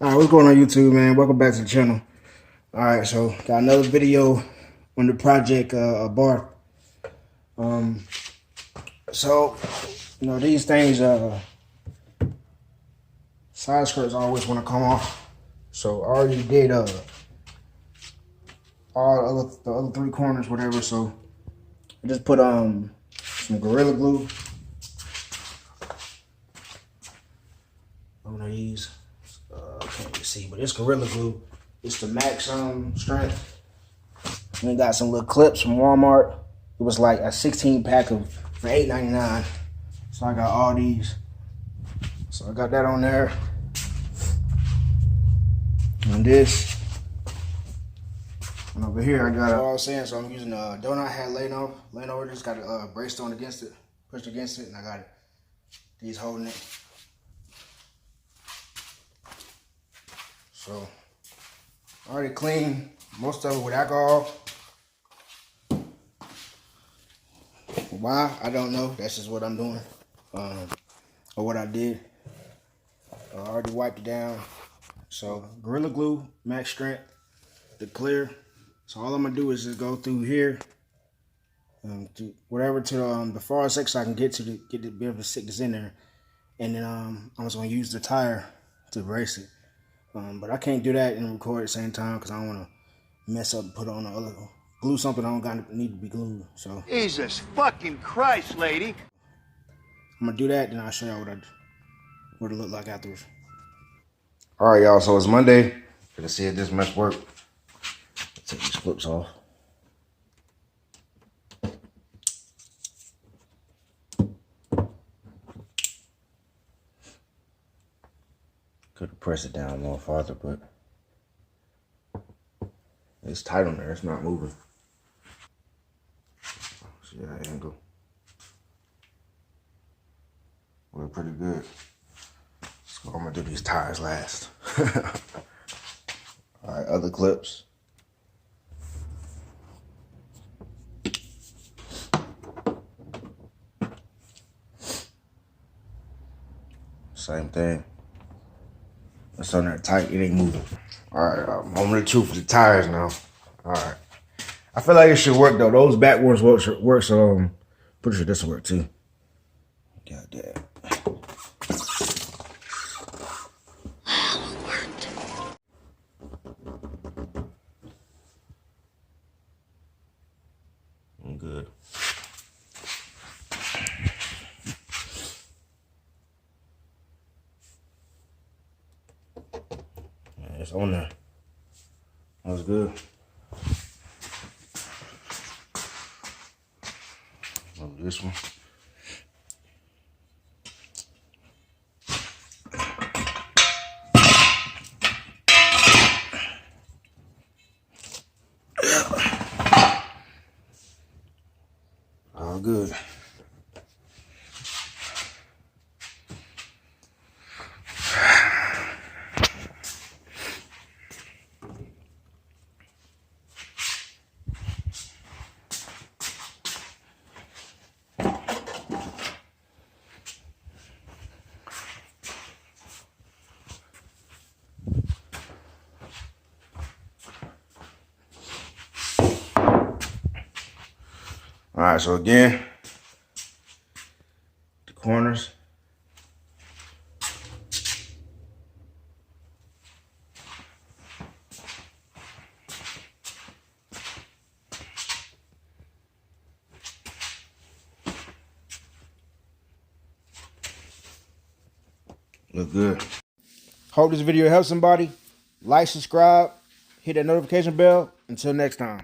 Alright, what's going on YouTube, man? Welcome back to the channel. Alright, so got another video on the project Abarth. So these things side skirts always want to come off. So I already did all the other three corners, whatever. So I just put some Gorilla Glue on these. Can't really see, but it's Gorilla Glue. It's the max strength. And it got some little clips from Walmart. It was like a 16 pack for $8.99. So I got all these. So I got that on there. And this. And over here I got what I was saying. So I'm using a donut hat laying over. Just got a brace on against it, pushed against it, and I got these holding it. So I already cleaned most of it with alcohol. Why? I don't know. That's just what I'm doing. Or what I did. I already wiped it down. So Gorilla Glue, max strength, the clear. So all I'm gonna do is just go through here, to whatever to the farthest exit I can get to be able to stick this in there, and then I'm just gonna use the tire to brace it. But I can't do that and record at the same time because I don't want to mess up and put on the other glue something I don't need to be glued. So Jesus fucking Christ, lady. I'm gonna do that, then I'll show y'all what it look like afterwards. All right, y'all. So it's Monday. Gonna see if this mess work. Take these clips off. Could have pressed it down a little farther, but it's tight on there. It's not moving. See that angle? We're pretty good. So I'm gonna do these tires last. All right, other clips. Same thing. It's on there tight. It ain't moving. All right, moment of truth for the tires now. All right. I feel like it should work though. Those back ones work. So pretty sure this will work too. God damn. I'm good. Yeah, it's on there. That was good. This one. All good. All right, so again, the corners. Look good. Hope this video helps somebody. Like, subscribe, hit that notification bell. Until next time.